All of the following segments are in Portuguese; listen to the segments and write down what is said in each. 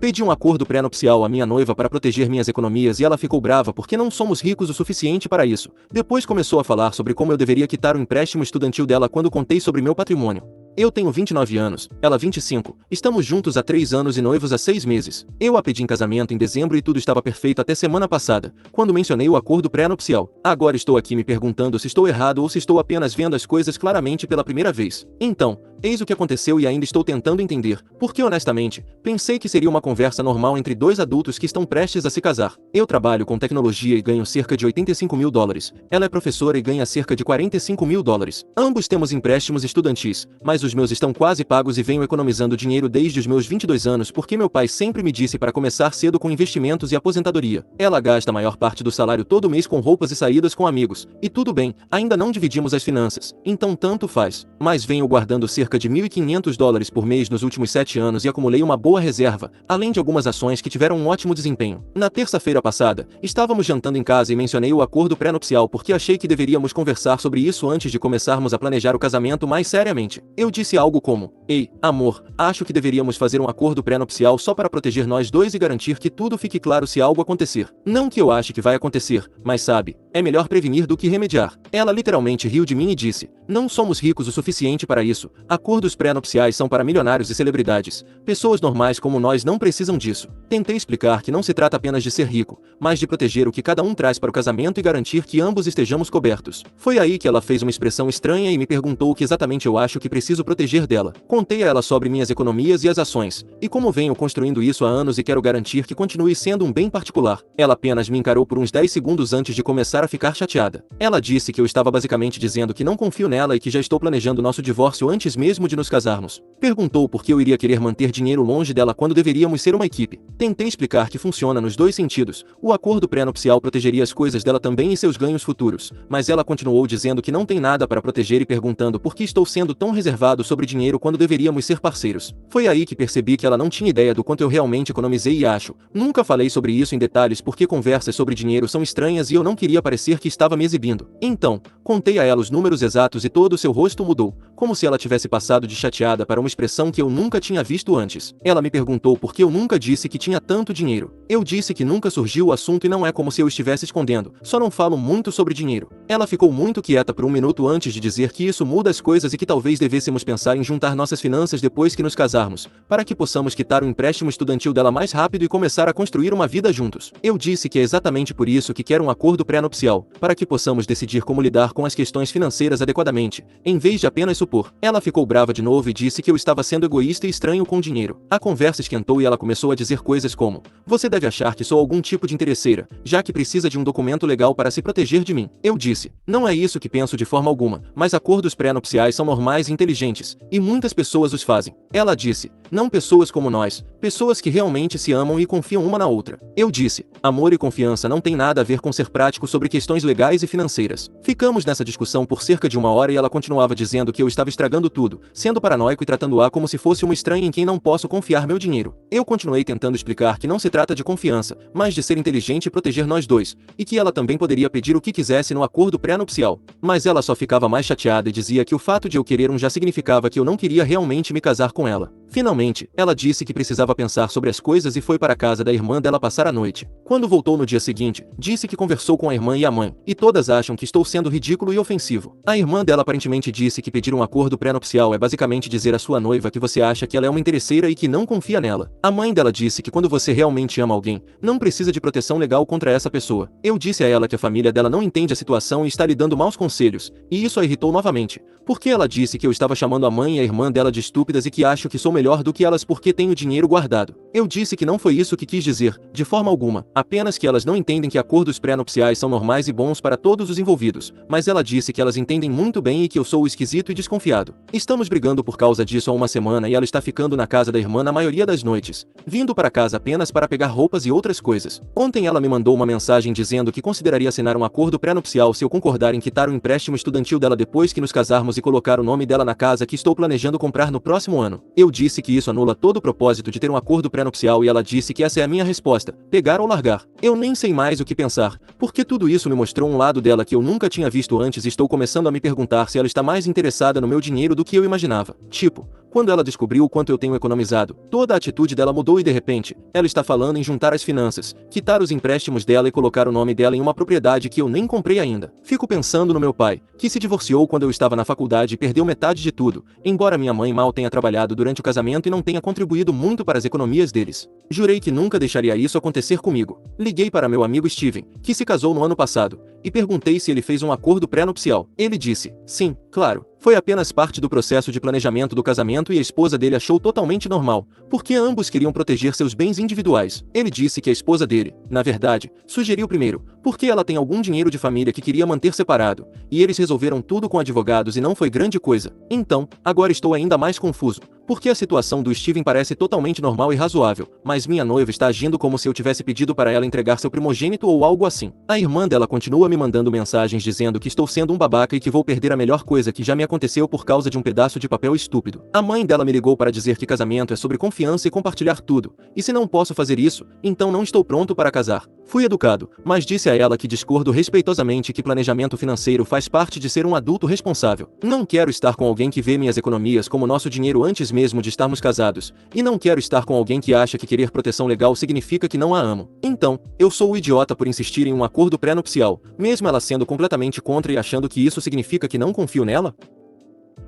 Pedi um acordo pré-nupcial à minha noiva para proteger minhas economias e ela ficou brava porque não somos ricos o suficiente para isso. Depois começou a falar sobre como eu deveria quitar o empréstimo estudantil dela quando contei sobre meu patrimônio. Eu tenho 29 anos, ela 25, estamos juntos há 3 anos e noivos há 6 meses. Eu a pedi em casamento em dezembro e tudo estava perfeito até semana passada, quando mencionei o acordo pré-nupcial. Agora estou aqui me perguntando se estou errado ou se estou apenas vendo as coisas claramente pela primeira vez. Então, eis o que aconteceu e ainda estou tentando entender, porque honestamente, pensei que seria uma conversa normal entre dois adultos que estão prestes a se casar. Eu trabalho com tecnologia e ganho cerca de $85.000, ela é professora e ganha cerca de $45.000. Ambos temos empréstimos estudantis, mas os meus estão quase pagos e venho economizando dinheiro desde os meus 22 anos porque meu pai sempre me disse para começar cedo com investimentos e aposentadoria. Ela gasta a maior parte do salário todo mês com roupas e saídas com amigos. E tudo bem, ainda não dividimos as finanças, então tanto faz. Mas venho guardando cerca de $1.500 por mês nos últimos 7 anos e acumulei uma boa reserva, além de algumas ações que tiveram um ótimo desempenho. Na terça-feira passada, estávamos jantando em casa e mencionei o acordo pré-nupcial porque achei que deveríamos conversar sobre isso antes de começarmos a planejar o casamento mais seriamente. Eu disse algo como: "Ei, amor, acho que deveríamos fazer um acordo pré-nupcial só para proteger nós dois e garantir que tudo fique claro se algo acontecer. Não que eu ache que vai acontecer, mas sabe, é melhor prevenir do que remediar." Ela literalmente riu de mim e disse: "Não somos ricos o suficiente para isso. Acordos pré-nupciais são para milionários e celebridades. Pessoas normais como nós não precisam disso." Tentei explicar que não se trata apenas de ser rico, mas de proteger o que cada um traz para o casamento e garantir que ambos estejamos cobertos. Foi aí que ela fez uma expressão estranha e me perguntou o que exatamente eu acho que preciso proteger dela. Contei a ela sobre minhas economias e as ações, e como venho construindo isso há anos e quero garantir que continue sendo um bem particular. Ela apenas me encarou por uns 10 segundos antes de começar a ficar chateada. Ela disse que eu estava basicamente dizendo que não confio nela e que já estou planejando nosso divórcio antes mesmo de nos casarmos. Perguntou por que eu iria querer manter dinheiro longe dela quando deveríamos ser uma equipe. Tentei explicar que funciona nos dois sentidos. O acordo pré-nupcial protegeria as coisas dela também e seus ganhos futuros, mas ela continuou dizendo que não tem nada para proteger e perguntando por que estou sendo tão reservado sobre dinheiro quando deveríamos ser parceiros. Foi aí que percebi que ela não tinha ideia do quanto eu realmente economizei e acho. Nunca falei sobre isso em detalhes porque conversas sobre dinheiro são estranhas e eu não queria parecer que estava me exibindo. Então, contei a ela os números exatos e todo o seu rosto mudou, como se ela tivesse passado de chateada para uma expressão que eu nunca tinha visto antes. Ela me perguntou por que eu nunca disse que tinha tanto dinheiro. Eu disse que nunca surgiu o assunto e não é como se eu estivesse escondendo, só não falo muito sobre dinheiro. Ela ficou muito quieta por um minuto antes de dizer que isso muda as coisas e que talvez devêssemos pensar em juntar nossas finanças depois que nos casarmos, para que possamos quitar o empréstimo estudantil dela mais rápido e começar a construir uma vida juntos. Eu disse que é exatamente por isso que quero um acordo pré-nupcial, para que possamos decidir como lidar com as questões financeiras adequadamente, em vez de apenas supor. Ela ficou brava de novo e disse que eu estava sendo egoísta e estranho com dinheiro. A conversa esquentou e ela começou a dizer coisas como: "Você deve achar que sou algum tipo de interesseira, já que precisa de um documento legal para se proteger de mim." Eu disse: "Não é isso que penso de forma alguma, mas acordos pré-nupciais são normais e inteligentes, e muitas pessoas os fazem." Ela disse: "Não pessoas como nós, pessoas que realmente se amam e confiam uma na outra." Eu disse: "Amor e confiança não tem nada a ver com ser prático sobre questões legais e financeiras." Ficamos nessa discussão por cerca de 1 hora e ela continuava dizendo que eu estava estragando tudo, sendo paranoico e tratando-a como se fosse uma estranha em quem não posso confiar meu dinheiro. Eu continuei tentando explicar que não se trata de confiança, mas de ser inteligente e proteger nós dois, e que ela também poderia pedir o que quisesse no acordo pré-nupcial. Mas ela só ficava mais chateada e dizia que o fato de eu querer já significava que eu não queria realmente me casar com ela. Finalmente, ela disse que precisava pensar sobre as coisas e foi para a casa da irmã dela passar a noite. Quando voltou no dia seguinte, disse que conversou com a irmã e a mãe, e todas acham que estou sendo ridículo e ofensivo. A irmã dela aparentemente disse que pedir um acordo pré-nupcial é basicamente dizer à sua noiva que você acha que ela é uma interesseira e que não confia nela. A mãe dela disse que quando você realmente ama alguém, não precisa de proteção legal contra essa pessoa. Eu disse a ela que a família dela não entende a situação e está lhe dando maus conselhos, e isso a irritou novamente, porque ela disse que eu estava chamando a mãe e a irmã dela de estúpidas e que acho que sou melhor do que elas porque tenho dinheiro guardado. Eu disse que não foi isso que quis dizer, de forma alguma, apenas que elas não entendem que acordos pré-nupciais são normais e bons para todos os envolvidos, mas ela disse que elas entendem muito bem e que eu sou o esquisito e desconfiado. Estamos brigando por causa disso há 1 semana e ela está ficando na casa da irmã na maioria das noites, vindo para casa apenas para pegar roupas e outras coisas. Ontem ela me mandou uma mensagem dizendo que consideraria assinar um acordo pré-nupcial se eu concordar em quitar o empréstimo estudantil dela depois que nos casarmos e colocar o nome dela na casa que estou planejando comprar no próximo ano. Eu disse que isso anula todo o propósito de ter um acordo pré-nupcial e ela disse que essa é a minha resposta: pegar ou largar. Eu nem sei mais o que pensar, porque tudo isso me mostrou um lado dela que eu nunca tinha visto antes e estou começando a me perguntar se ela está mais interessada no meu dinheiro do que eu imaginava. Tipo, quando ela descobriu o quanto eu tenho economizado, toda a atitude dela mudou e de repente, ela está falando em juntar as finanças, quitar os empréstimos dela e colocar o nome dela em uma propriedade que eu nem comprei ainda. Fico pensando no meu pai, que se divorciou quando eu estava na faculdade e perdeu metade de tudo, embora minha mãe mal tenha trabalhado durante o casamento e não tenha contribuído muito para as economias deles. Jurei que nunca deixaria isso acontecer comigo. Liguei para meu amigo Steven, que se casou no ano passado, e perguntei se ele fez um acordo pré-nupcial. Ele disse, sim, claro. Foi apenas parte do processo de planejamento do casamento e a esposa dele achou totalmente normal, porque ambos queriam proteger seus bens individuais. Ele disse que a esposa dele, na verdade, sugeriu primeiro, porque ela tem algum dinheiro de família que queria manter separado, e eles resolveram tudo com advogados e não foi grande coisa. Então, agora estou ainda mais confuso, porque a situação do Steven parece totalmente normal e razoável, mas minha noiva está agindo como se eu tivesse pedido para ela entregar seu primogênito ou algo assim. A irmã dela continua me mandando mensagens dizendo que estou sendo um babaca e que vou perder a melhor coisa que já me aconteceu por causa de um pedaço de papel estúpido. A mãe dela me ligou para dizer que casamento é sobre confiança e compartilhar tudo, e se não posso fazer isso, então não estou pronto para casar. Fui educado, mas disse a ela que discordo respeitosamente que planejamento financeiro faz parte de ser um adulto responsável. Não quero estar com alguém que vê minhas economias como nosso dinheiro antes mesmo de estarmos casados, e não quero estar com alguém que acha que querer proteção legal significa que não a amo. Então, eu sou o idiota por insistir em um acordo pré-nupcial, mesmo ela sendo completamente contra e achando que isso significa que não confio nela?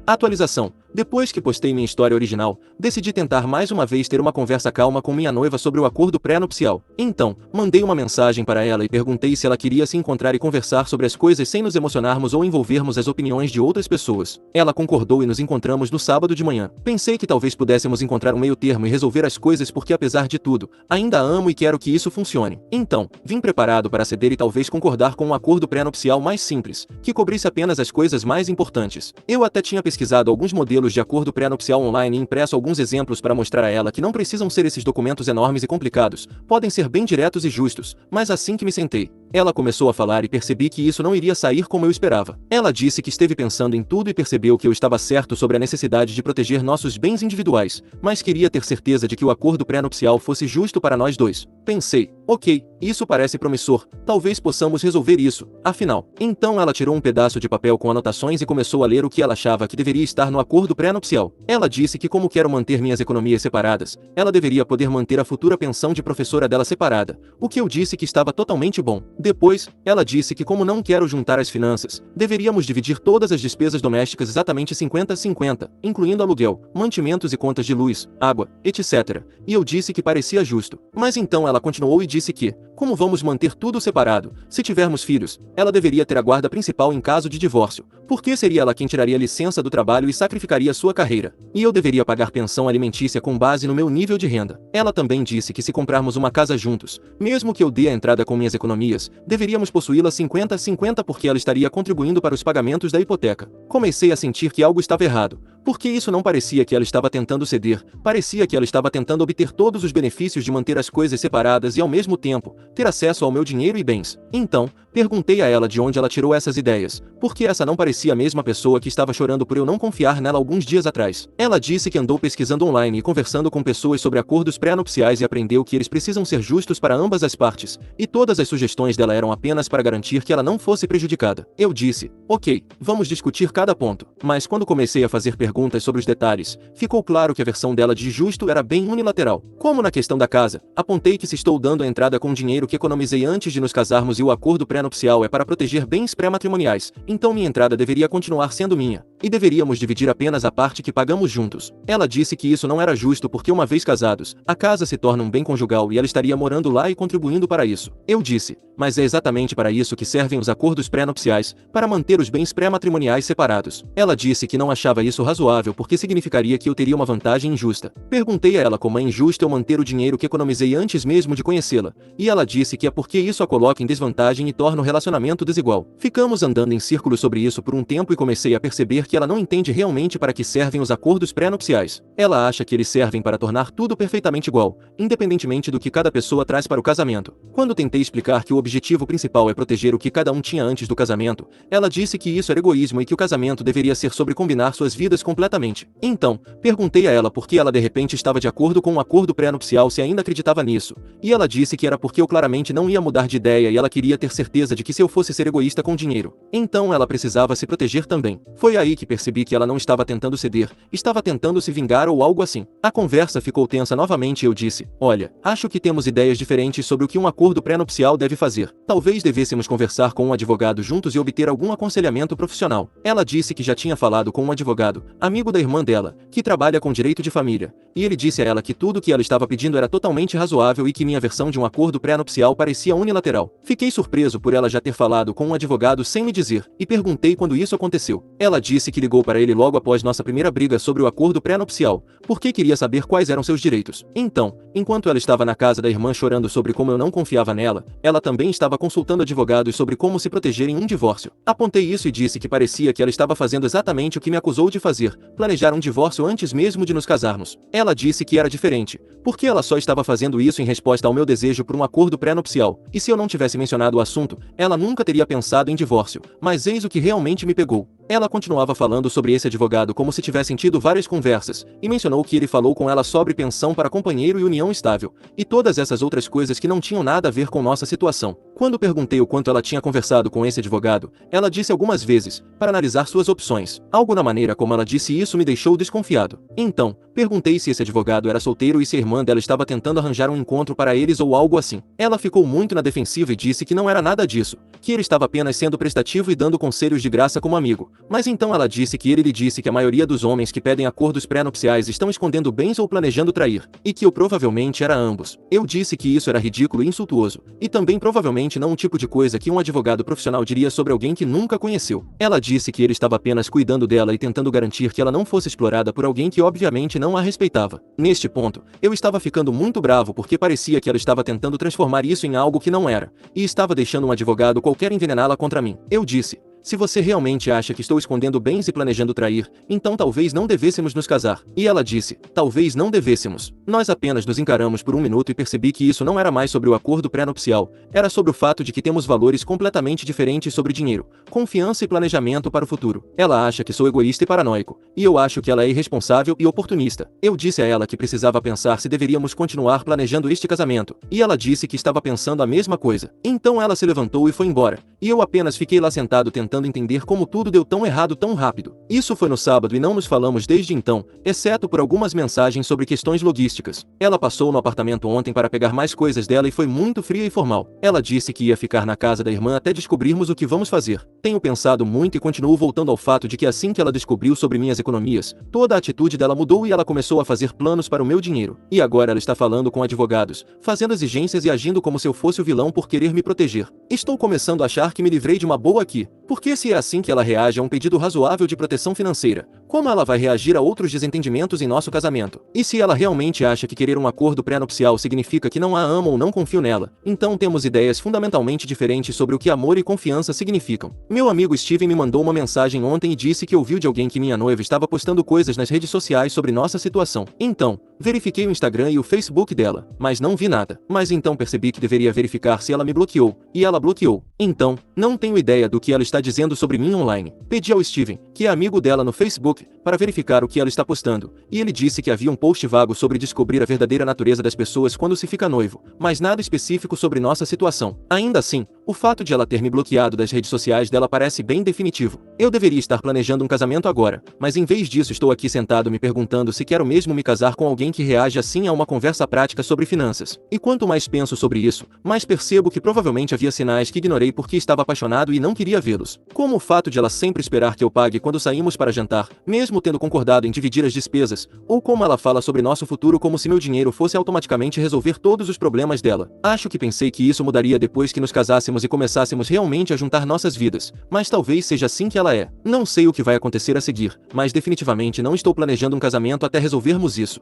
Atualização. Depois que postei minha história original, decidi tentar mais uma vez ter uma conversa calma com minha noiva sobre o acordo pré-nupcial. Então, mandei uma mensagem para ela e perguntei se ela queria se encontrar e conversar sobre as coisas sem nos emocionarmos ou envolvermos as opiniões de outras pessoas. Ela concordou e nos encontramos no sábado de manhã. Pensei que talvez pudéssemos encontrar um meio termo e resolver as coisas porque apesar de tudo, ainda a amo e quero que isso funcione. Então, vim preparado para ceder e talvez concordar com um acordo pré-nupcial mais simples, que cobrisse apenas as coisas mais importantes. Eu até tinha pesquisado alguns modelos de acordo pré-nupcial online e impresso alguns exemplos para mostrar a ela que não precisam ser esses documentos enormes e complicados, podem ser bem diretos e justos, mas assim que me sentei, ela começou a falar e percebi que isso não iria sair como eu esperava. Ela disse que esteve pensando em tudo e percebeu que eu estava certo sobre a necessidade de proteger nossos bens individuais, mas queria ter certeza de que o acordo pré-nupcial fosse justo para nós dois. Pensei, ok, isso parece promissor, talvez possamos resolver isso, afinal. Então ela tirou um pedaço de papel com anotações e começou a ler o que ela achava que deveria estar no acordo pré-nupcial. Ela disse que como quero manter minhas economias separadas, ela deveria poder manter a futura pensão de professora dela separada, o que eu disse que estava totalmente bom. Depois, ela disse que como não quero juntar as finanças, deveríamos dividir todas as despesas domésticas exatamente 50-50, incluindo aluguel, mantimentos e contas de luz, água, etc. E eu disse que parecia justo. Mas então ela continuou e disse que, como vamos manter tudo separado, se tivermos filhos, ela deveria ter a guarda principal em caso de divórcio, porque seria ela quem tiraria licença do trabalho e sacrificaria sua carreira, e eu deveria pagar pensão alimentícia com base no meu nível de renda. Ela também disse que se comprarmos uma casa juntos, mesmo que eu dê a entrada com minhas economias, deveríamos possuí-la 50-50 porque ela estaria contribuindo para os pagamentos da hipoteca. Comecei a sentir que algo estava errado, porque isso não parecia que ela estava tentando ceder, parecia que ela estava tentando obter todos os benefícios de manter as coisas separadas e ao mesmo tempo, ter acesso ao meu dinheiro e bens. Então, perguntei a ela de onde ela tirou essas ideias, porque essa não parecia a mesma pessoa que estava chorando por eu não confiar nela alguns dias atrás. Ela disse que andou pesquisando online e conversando com pessoas sobre acordos pré-nupciais e aprendeu que eles precisam ser justos para ambas as partes, e todas as sugestões dela eram apenas para garantir que ela não fosse prejudicada. Eu disse, ok, vamos discutir cada ponto, mas quando comecei a fazer perguntas sobre os detalhes, ficou claro que a versão dela de justo era bem unilateral. Como na questão da casa, apontei que se estou dando a entrada com dinheiro que economizei antes de nos casarmos e o acordo pré-nupcial é para proteger bens pré-matrimoniais, então minha entrada deveria continuar sendo minha, e deveríamos dividir apenas a parte que pagamos juntos. Ela disse que isso não era justo porque uma vez casados, a casa se torna um bem conjugal e ela estaria morando lá e contribuindo para isso. Eu disse, mas é exatamente para isso que servem os acordos pré-nupciais, para manter os bens pré-matrimoniais separados. Ela disse que não achava isso razoável porque significaria que eu teria uma vantagem injusta. Perguntei a ela como é injusto eu manter o dinheiro que economizei antes mesmo de conhecê-la, e ela disse que é porque isso a coloca em desvantagem e torna o relacionamento desigual. Ficamos andando em círculos sobre isso por um tempo e comecei a perceber que ela não entende realmente para que servem os acordos pré-nupciais. Ela acha que eles servem para tornar tudo perfeitamente igual, independentemente do que cada pessoa traz para o casamento. Quando tentei explicar que o objetivo principal é proteger o que cada um tinha antes do casamento, ela disse que isso era egoísmo e que o casamento deveria ser sobre combinar suas vidas completamente. Então, perguntei a ela por que ela de repente estava de acordo com um acordo pré-nupcial se ainda acreditava nisso, e ela disse que era porque eu claramente não ia mudar de ideia e ela queria ter certeza de que se eu fosse ser egoísta com dinheiro, então ela precisava se proteger também. Foi aí que percebi que ela não estava tentando ceder, estava tentando se vingar ou algo assim. A conversa ficou tensa novamente e eu disse: olha, acho que temos ideias diferentes sobre o que um acordo pré-nupcial deve fazer. Talvez devêssemos conversar com um advogado juntos e obter algum aconselhamento profissional. Ela disse que já tinha falado com um advogado, amigo da irmã dela, que trabalha com direito de família, e ele disse a ela que tudo o que ela estava pedindo era totalmente razoável e que minha versão de um acordo pré-nupcial parecia unilateral. Fiquei surpreso por ela já ter falado com um advogado sem me dizer, e perguntei quando isso aconteceu. Ela disse que ligou para ele logo após nossa primeira briga sobre o acordo pré-nupcial, porque queria saber quais eram seus direitos. Então, enquanto ela estava na casa da irmã chorando sobre como eu não confiava nela, ela também estava consultando advogados sobre como se proteger em um divórcio. Apontei isso e disse que parecia que ela estava fazendo exatamente o que me acusou de fazer, planejar um divórcio antes mesmo de nos casarmos. Ela disse que era diferente, porque ela só estava fazendo isso em resposta ao meu desejo por um acordo pré-nupcial, e se eu não tivesse mencionado o assunto, ela nunca teria pensado em divórcio. Mas eis o que realmente me pegou. Ela continuava falando sobre esse advogado como se tivessem tido várias conversas, e mencionou que ele falou com ela sobre pensão para companheiro e união estável, e todas essas outras coisas que não tinham nada a ver com nossa situação. Quando perguntei o quanto ela tinha conversado com esse advogado, ela disse algumas vezes, para analisar suas opções. Algo na maneira como ela disse isso me deixou desconfiado. Então, perguntei se esse advogado era solteiro e se a irmã dela estava tentando arranjar um encontro para eles ou algo assim. Ela ficou muito na defensiva e disse que não era nada disso, que ele estava apenas sendo prestativo e dando conselhos de graça como amigo. Mas então ela disse que ele lhe disse que a maioria dos homens que pedem acordos pré-nupciais estão escondendo bens ou planejando trair, e que eu provavelmente era ambos. Eu disse que isso era ridículo e insultuoso, e também provavelmente não um tipo de coisa que um advogado profissional diria sobre alguém que nunca conheceu. Ela disse que ele estava apenas cuidando dela e tentando garantir que ela não fosse explorada por alguém que obviamente não a respeitava. Neste ponto, eu estava ficando muito bravo porque parecia que ela estava tentando transformar isso em algo que não era, e estava deixando um advogado qualquer envenená-la contra mim. Eu disse: se você realmente acha que estou escondendo bens e planejando trair, então talvez não devêssemos nos casar. E ela disse: talvez não devêssemos. Nós apenas nos encaramos por um minuto e percebi que isso não era mais sobre o acordo pré-nupcial, era sobre o fato de que temos valores completamente diferentes sobre dinheiro, confiança e planejamento para o futuro. Ela acha que sou egoísta e paranoico, e eu acho que ela é irresponsável e oportunista. Eu disse a ela que precisava pensar se deveríamos continuar planejando este casamento, e ela disse que estava pensando a mesma coisa. Então ela se levantou e foi embora, e eu apenas fiquei lá sentado tentando entender como tudo deu tão errado tão rápido. Isso foi no sábado e não nos falamos desde então, exceto por algumas mensagens sobre questões logísticas. Ela passou no apartamento ontem para pegar mais coisas dela e foi muito fria e formal. Ela disse que ia ficar na casa da irmã até descobrirmos o que vamos fazer. Tenho pensado muito e continuo voltando ao fato de que assim que ela descobriu sobre minhas economias, toda a atitude dela mudou e ela começou a fazer planos para o meu dinheiro. E agora ela está falando com advogados, fazendo exigências e agindo como se eu fosse o vilão por querer me proteger. Estou começando a achar que me livrei de uma boa aqui. Porque se é assim que ela reage a um pedido razoável de proteção financeira, como ela vai reagir a outros desentendimentos em nosso casamento? E se ela realmente acha que querer um acordo pré-nupcial significa que não a amo ou não confio nela, então temos ideias fundamentalmente diferentes sobre o que amor e confiança significam. Meu amigo Steven me mandou uma mensagem ontem e disse que ouviu de alguém que minha noiva estava postando coisas nas redes sociais sobre nossa situação. Então, verifiquei o Instagram e o Facebook dela, mas não vi nada. Mas então percebi que deveria verificar se ela me bloqueou, e ela bloqueou. Então, não tenho ideia do que ela está dizendo sobre mim online. Pedi ao Steven, que é amigo dela no Facebook, para verificar o que ela está postando, e ele disse que havia um post vago sobre descobrir a verdadeira natureza das pessoas quando se fica noivo, mas nada específico sobre nossa situação. Ainda assim, o fato de ela ter me bloqueado das redes sociais dela parece bem definitivo. Eu deveria estar planejando um casamento agora, mas em vez disso estou aqui sentado me perguntando se quero mesmo me casar com alguém que reage assim a uma conversa prática sobre finanças. E quanto mais penso sobre isso, mais percebo que provavelmente havia sinais que ignorei porque estava apaixonado e não queria vê-los. Como o fato de ela sempre esperar que eu pague quando saímos para jantar, mesmo tendo concordado em dividir as despesas, ou como ela fala sobre nosso futuro como se meu dinheiro fosse automaticamente resolver todos os problemas dela. Acho que pensei que isso mudaria depois que nos casássemos e começássemos realmente a juntar nossas vidas, mas talvez seja assim que ela é. Não sei o que vai acontecer a seguir, mas definitivamente não estou planejando um casamento até resolvermos isso.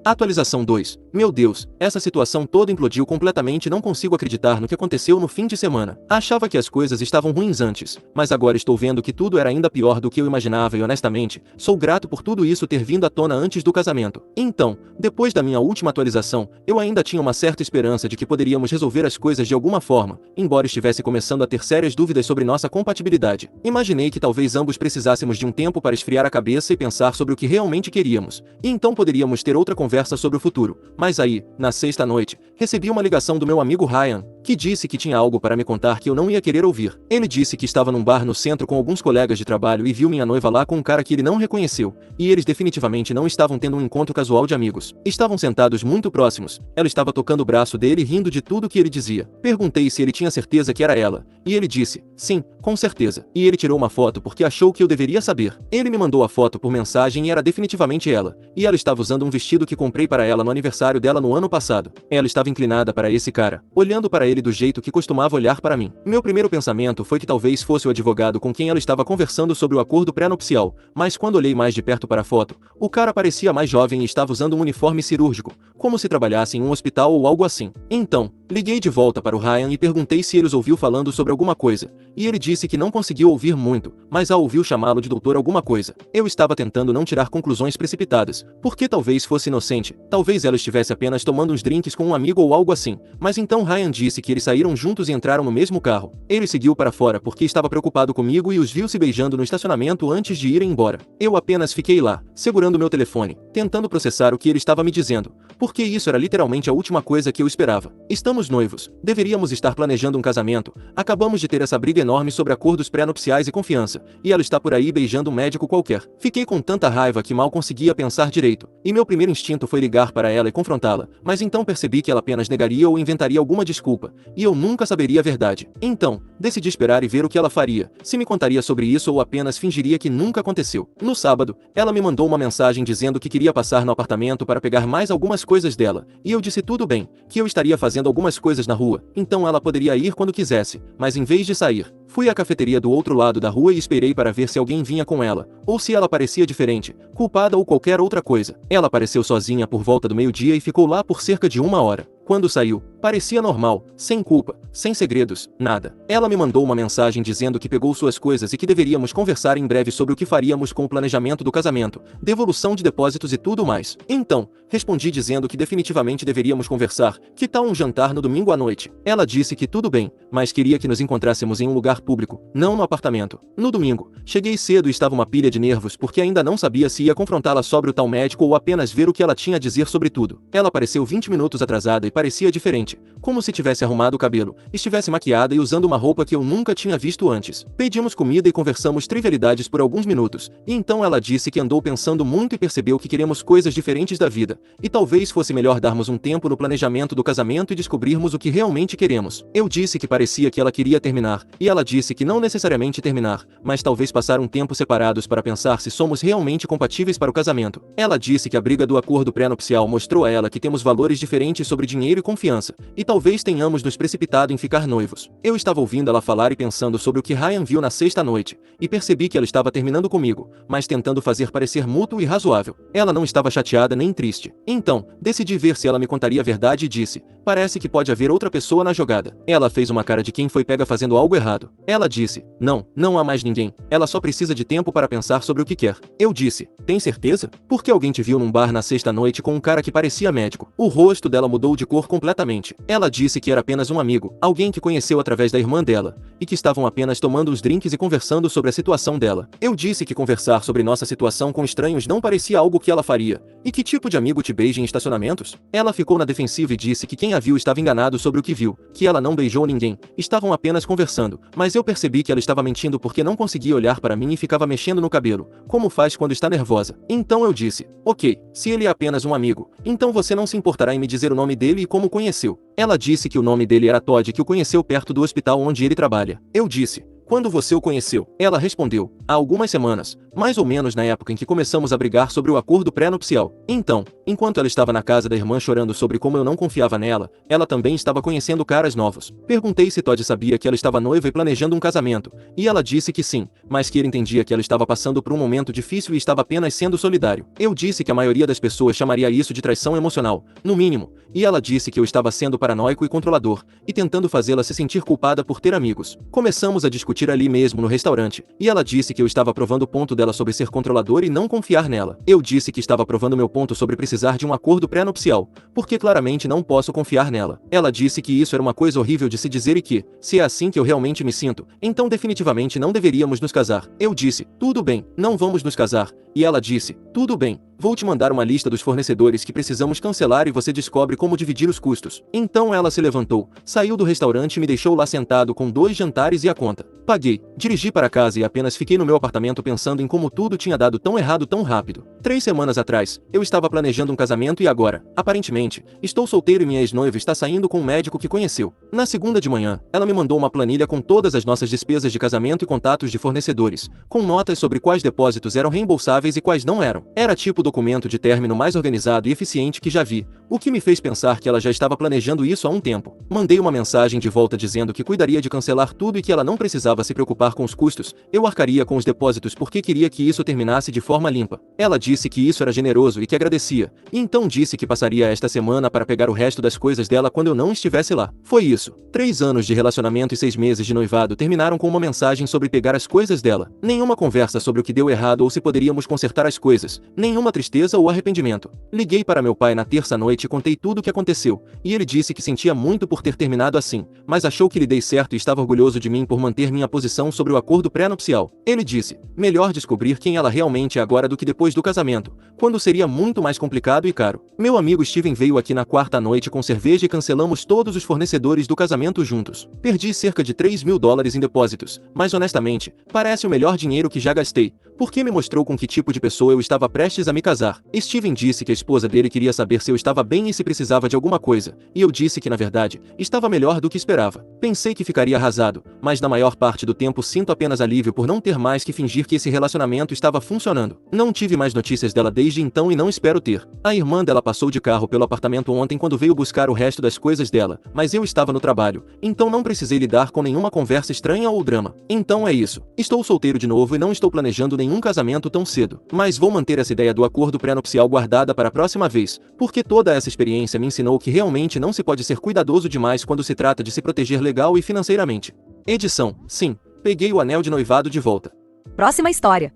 Atualização 2. Meu Deus, essa situação toda implodiu completamente e não consigo acreditar no que aconteceu no fim de semana. Achava que as coisas estavam ruins antes, mas agora estou vendo que tudo era ainda pior do que eu imaginava e honestamente, sou grato por tudo isso ter vindo à tona antes do casamento. Então, depois da minha última atualização, eu ainda tinha uma certa esperança de que poderíamos resolver as coisas de alguma forma, embora estivesse começando a ter sérias dúvidas sobre nossa compatibilidade. Imaginei que talvez ambos precisássemos de um tempo para esfriar a cabeça e pensar sobre o que realmente queríamos, e então poderíamos ter outra conversa sobre o futuro. Mas aí, na sexta noite, recebi uma ligação do meu amigo Ryan, que disse que tinha algo para me contar que eu não ia querer ouvir. Ele disse que estava num bar no centro com alguns colegas de trabalho e viu minha noiva lá com um cara que ele não reconheceu, e eles definitivamente não estavam tendo um encontro casual de amigos. Estavam sentados muito próximos, ela estava tocando o braço dele e rindo de tudo que ele dizia. Perguntei se ele tinha certeza que era ela, e ele disse, sim, com certeza. E ele tirou uma foto porque achou que eu deveria saber. Ele me mandou a foto por mensagem e era definitivamente ela, e ela estava usando um vestido que comprei para ela no aniversário dela no ano passado. Ela estava inclinada para esse cara, olhando para ele do jeito que costumava olhar para mim. Meu primeiro pensamento foi que talvez fosse o advogado com quem ela estava conversando sobre o acordo pré-nupcial, mas quando olhei mais de perto para a foto, o cara parecia mais jovem e estava usando um uniforme cirúrgico, como se trabalhasse em um hospital ou algo assim. Então, liguei de volta para o Ryan e perguntei se ele os ouviu falando sobre alguma coisa, e ele disse que não conseguiu ouvir muito, mas a ouviu chamá-lo de doutor alguma coisa. Eu estava tentando não tirar conclusões precipitadas, porque talvez fosse inocente, talvez ela estivesse apenas tomando uns drinks com um amigo ou algo assim, mas então Ryan disse que eles saíram juntos e entraram no mesmo carro. Ele seguiu para fora porque estava preocupado comigo e os viu se beijando no estacionamento antes de irem embora. Eu apenas fiquei lá, segurando meu telefone, tentando processar o que ele estava me dizendo, porque isso era literalmente a última coisa que eu esperava. Estamos noivos, deveríamos estar planejando um casamento, acabamos de ter essa briga enorme sobre acordos pré-nupciais e confiança, e ela está por aí beijando um médico qualquer. Fiquei com tanta raiva que mal conseguia pensar direito, e meu primeiro instinto foi ligar para ela e confrontá-la, mas então percebi que ela apenas negaria ou inventaria alguma desculpa, e eu nunca saberia a verdade. Então, decidi esperar e ver o que ela faria, se me contaria sobre isso ou apenas fingiria que nunca aconteceu. No sábado, ela me mandou uma mensagem dizendo que queria passar no apartamento para pegar mais algumas coisas dela, e eu disse tudo bem, que eu estaria fazendo algumas coisas na rua, então ela poderia ir quando quisesse, mas em vez de sair, fui à cafeteria do outro lado da rua e esperei para ver se alguém vinha com ela, ou se ela parecia diferente, culpada ou qualquer outra coisa. Ela apareceu sozinha por volta do meio-dia e ficou lá por cerca de 1 hora. Quando saiu, parecia normal, sem culpa, sem segredos, nada. Ela me mandou uma mensagem dizendo que pegou suas coisas e que deveríamos conversar em breve sobre o que faríamos com o planejamento do casamento, devolução de depósitos e tudo mais. Então, respondi dizendo que definitivamente deveríamos conversar, que tal um jantar no domingo à noite? Ela disse que tudo bem, mas queria que nos encontrássemos em um lugar público, não no apartamento. No domingo, cheguei cedo e estava uma pilha de nervos porque ainda não sabia se ia confrontá-la sobre o tal médico ou apenas ver o que ela tinha a dizer sobre tudo. Ela apareceu 20 minutos atrasada e parecia diferente, como se tivesse arrumado o cabelo, estivesse maquiada e usando uma roupa que eu nunca tinha visto antes. Pedimos comida e conversamos trivialidades por alguns minutos, e então ela disse que andou pensando muito e percebeu que queremos coisas diferentes da vida, e talvez fosse melhor darmos um tempo no planejamento do casamento e descobrirmos o que realmente queremos. Eu disse que parecia que ela queria terminar, e ela disse que não necessariamente terminar, mas talvez passar um tempo separados para pensar se somos realmente compatíveis para o casamento. Ela disse que a briga do acordo pré-nupcial mostrou a ela que temos valores diferentes sobre dinheiro e confiança, e talvez tenhamos nos precipitado em ficar noivos. Eu estava ouvindo ela falar e pensando sobre o que Ryan viu na sexta noite, e percebi que ela estava terminando comigo, mas tentando fazer parecer mútuo e razoável. Ela não estava chateada nem triste. Então, decidi ver se ela me contaria a verdade e disse, parece que pode haver outra pessoa na jogada. Ela fez uma cara de quem foi pega fazendo algo errado. Ela disse, não há mais ninguém, ela só precisa de tempo para pensar sobre o que quer. Eu disse, tem certeza? Porque alguém te viu num bar na sexta noite com um cara que parecia médico. O rosto dela mudou de cor completamente. Ela disse que era apenas um amigo, alguém que conheceu através da irmã dela, e que estavam apenas tomando uns drinks e conversando sobre a situação dela. Eu disse que conversar sobre nossa situação com estranhos não parecia algo que ela faria. E que tipo de amigo te beija em estacionamentos? Ela ficou na defensiva e disse que quem a viu estava enganado sobre o que viu, que ela não beijou ninguém, estavam apenas conversando, mas eu percebi que ela estava mentindo porque não conseguia olhar para mim e ficava mexendo no cabelo, como faz quando está nervosa. Então eu disse, ok, se ele é apenas um amigo, então você não se importará em me dizer o nome dele e como o conheceu. Ela disse que o nome dele era Todd e que o conheceu perto do hospital onde ele trabalha. Eu disse, Quando você o conheceu? Ela respondeu: há algumas semanas, mais ou menos na época em que começamos a brigar sobre o acordo pré-nupcial. Então, enquanto ela estava na casa da irmã chorando sobre como eu não confiava nela, ela também estava conhecendo caras novos. Perguntei se Todd sabia que ela estava noiva e planejando um casamento, e ela disse que sim, mas que ele entendia que ela estava passando por um momento difícil e estava apenas sendo solidário. Eu disse que a maioria das pessoas chamaria isso de traição emocional, no mínimo, e ela disse que eu estava sendo paranoico e controlador, e tentando fazê-la se sentir culpada por ter amigos. Começamos a discutir ali mesmo no restaurante, e ela disse que eu estava provando o ponto dela sobre ser controlador e não confiar nela. Eu disse que estava provando meu ponto sobre precisar de um acordo pré-nupcial, porque claramente não posso confiar nela. Ela disse que isso era uma coisa horrível de se dizer e que, se é assim que eu realmente me sinto, então definitivamente não deveríamos nos casar. Eu disse: tudo bem, não vamos nos casar. E ela disse: tudo bem, vou te mandar uma lista dos fornecedores que precisamos cancelar e você descobre como dividir os custos. Então ela se levantou, saiu do restaurante e me deixou lá sentado com 2 jantares e a conta. Paguei, dirigi para casa e apenas fiquei no meu apartamento pensando em como tudo tinha dado tão errado tão rápido. 3 semanas atrás, eu estava planejando um casamento e agora, aparentemente, estou solteiro e minha ex-noiva está saindo com um médico que conheceu. Na segunda de manhã, ela me mandou uma planilha com todas as nossas despesas de casamento e contatos de fornecedores, com notas sobre quais depósitos eram reembolsáveis e quais não eram. Era tipo documento de término mais organizado e eficiente que já vi, o que me fez pensar que ela já estava planejando isso há um tempo. Mandei uma mensagem de volta dizendo que cuidaria de cancelar tudo e que ela não precisava se preocupar com os custos, eu arcaria com os depósitos porque queria que isso terminasse de forma limpa. Ela disse que isso era generoso e que agradecia, e então disse que passaria esta semana para pegar o resto das coisas dela quando eu não estivesse lá. Foi isso. 3 anos de relacionamento e 6 meses de noivado terminaram com uma mensagem sobre pegar as coisas dela. Nenhuma conversa sobre o que deu errado ou se poderíamos consertar as coisas, nenhuma tristeza ou arrependimento. Liguei para meu pai na terça-noite e contei tudo o que aconteceu, e ele disse que sentia muito por ter terminado assim, mas achou que lhe dei certo e estava orgulhoso de mim por manter minha posição sobre o acordo pré-nupcial. Ele disse: melhor descobrir quem ela realmente é agora do que depois do casamento, quando seria muito mais complicado e caro. Meu amigo Steven veio aqui na quarta noite com cerveja e cancelamos todos os fornecedores do casamento juntos. Perdi cerca de $3.000 em depósitos, mas honestamente, parece o melhor dinheiro que já gastei, porque me mostrou com que tipo de pessoa eu estava prestes a me casar. Steven disse que a esposa dele queria saber se eu estava bem e se precisava de alguma coisa, e eu disse que na verdade, estava melhor do que esperava. Pensei que ficaria arrasado, mas na maior parte do tempo sinto apenas alívio por não ter mais que fingir que esse relacionamento estava funcionando. Não tive mais notícias dela desde então e não espero ter. A irmã dela passou de carro pelo apartamento ontem quando veio buscar o resto das coisas dela, mas eu estava no trabalho, então não precisei lidar com nenhuma conversa estranha ou drama. Então é isso. Estou solteiro de novo e não estou planejando nenhum casamento tão cedo, mas vou manter essa ideia do acordo pré-nupcial guardada para a próxima vez, porque toda essa experiência me ensinou que realmente não se pode ser cuidadoso demais quando se trata de se proteger legal e financeiramente. Edição: sim, peguei o anel de noivado de volta. Próxima história.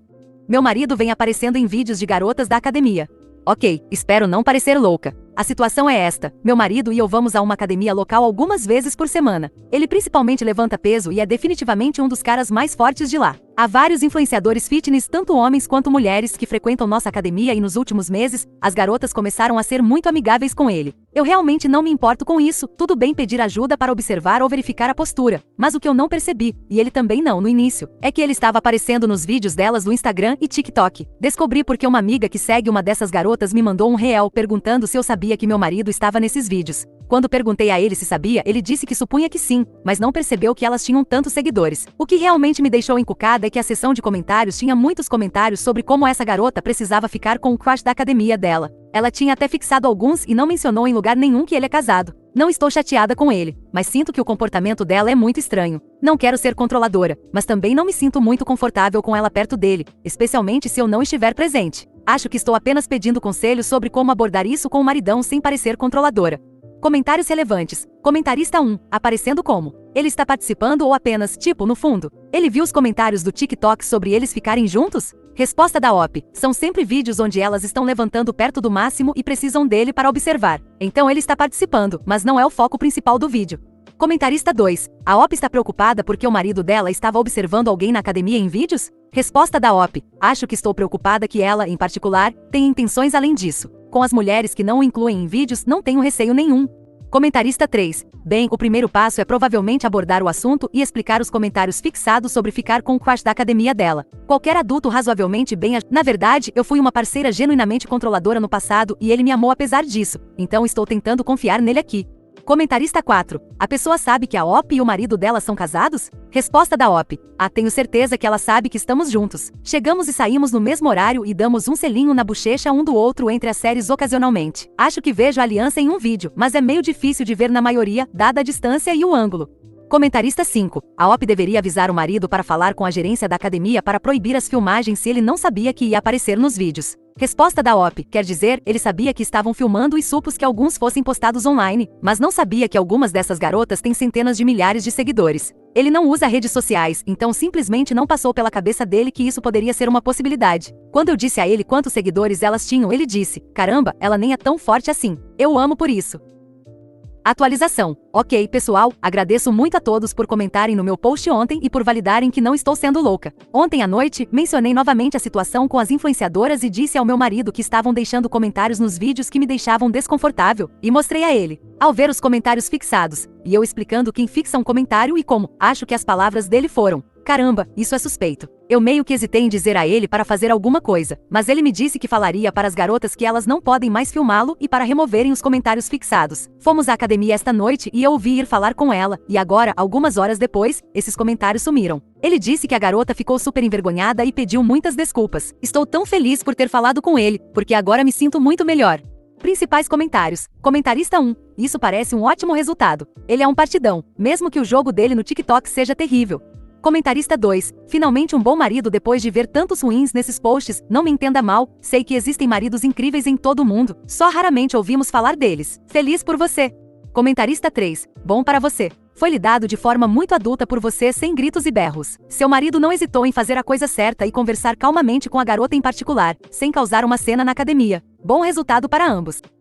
Meu marido vem aparecendo em vídeos de garotas da academia. Ok, espero não parecer louca. A situação é esta: meu marido e eu vamos a uma academia local algumas vezes por semana. Ele principalmente levanta peso e é definitivamente um dos caras mais fortes de lá. Há vários influenciadores fitness, tanto homens quanto mulheres, que frequentam nossa academia e nos últimos meses, as garotas começaram a ser muito amigáveis com ele. Eu realmente não me importo com isso, tudo bem pedir ajuda para observar ou verificar a postura. Mas o que eu não percebi, e ele também não no início, é que ele estava aparecendo nos vídeos delas no Instagram e TikTok. Descobri porque uma amiga que segue uma dessas garotas me mandou um real perguntando se eu sabia que meu marido estava nesses vídeos. Quando perguntei a ele se sabia, ele disse que supunha que sim, mas não percebeu que elas tinham tantos seguidores. O que realmente me deixou encucada é que a seção de comentários tinha muitos comentários sobre como essa garota precisava ficar com o crush da academia dela. Ela tinha até fixado alguns e não mencionou em lugar nenhum que ele é casado. Não estou chateada com ele, mas sinto que o comportamento dela é muito estranho. Não quero ser controladora, mas também não me sinto muito confortável com ela perto dele, especialmente se eu não estiver presente. Acho que estou apenas pedindo conselhos sobre como abordar isso com o maridão sem parecer controladora. Comentários relevantes. Comentarista 1, aparecendo como: ele está participando ou apenas, tipo, no fundo? Ele viu os comentários do TikTok sobre eles ficarem juntos? Resposta da OP: são sempre vídeos onde elas estão levantando perto do máximo e precisam dele para observar. Então ele está participando, mas não é o foco principal do vídeo. Comentarista 2, a OP está preocupada porque o marido dela estava observando alguém na academia em vídeos? Resposta da OP: acho que estou preocupada que ela, em particular, tenha intenções além disso. Com as mulheres que não o incluem em vídeos, não tenho receio nenhum. Comentarista 3. Bem, o primeiro passo é provavelmente abordar o assunto e explicar os comentários fixados sobre ficar com o crush da academia dela. Qualquer adulto razoavelmente bem... Na verdade, eu fui uma parceira genuinamente controladora no passado e ele me amou apesar disso, então estou tentando confiar nele aqui. Comentarista 4. A pessoa sabe que a OP e o marido dela são casados? Resposta da OP. Tenho certeza que ela sabe que estamos juntos. Chegamos e saímos no mesmo horário e damos um selinho na bochecha um do outro entre as séries ocasionalmente. Acho que vejo a aliança em um vídeo, mas é meio difícil de ver na maioria, dada a distância e o ângulo. Comentarista 5. A OP deveria avisar o marido para falar com a gerência da academia para proibir as filmagens se ele não sabia que ia aparecer nos vídeos. Resposta da OP. Quer dizer, ele sabia que estavam filmando e supôs que alguns fossem postados online, mas não sabia que algumas dessas garotas têm centenas de milhares de seguidores. Ele não usa redes sociais, então simplesmente não passou pela cabeça dele que isso poderia ser uma possibilidade. Quando eu disse a ele quantos seguidores elas tinham, ele disse: "Caramba, ela nem é tão forte assim. Eu amo por isso." Atualização. Ok, pessoal, agradeço muito a todos por comentarem no meu post ontem e por validarem que não estou sendo louca. Ontem à noite, mencionei novamente a situação com as influenciadoras e disse ao meu marido que estavam deixando comentários nos vídeos que me deixavam desconfortável, e mostrei a ele. Ao ver os comentários fixados, e eu explicando quem fixa um comentário e como, acho que as palavras dele foram: "Caramba, isso é suspeito." Eu meio que hesitei em dizer a ele para fazer alguma coisa, mas ele me disse que falaria para as garotas que elas não podem mais filmá-lo e para removerem os comentários fixados. Fomos à academia esta noite e eu ouvi ir falar com ela, e agora, algumas horas depois, esses comentários sumiram. Ele disse que a garota ficou super envergonhada e pediu muitas desculpas. Estou tão feliz por ter falado com ele, porque agora me sinto muito melhor. Principais comentários. Comentarista 1. Isso parece um ótimo resultado. Ele é um partidão, mesmo que o jogo dele no TikTok seja terrível. Comentarista 2. Finalmente um bom marido depois de ver tantos ruins nesses posts. Não me entenda mal, sei que existem maridos incríveis em todo o mundo, só raramente ouvimos falar deles. Feliz por você. Comentarista 3. Bom para você. Foi lidado de forma muito adulta por você sem gritos e berros. Seu marido não hesitou em fazer a coisa certa e conversar calmamente com a garota em particular, sem causar uma cena na academia. Bom resultado para ambos.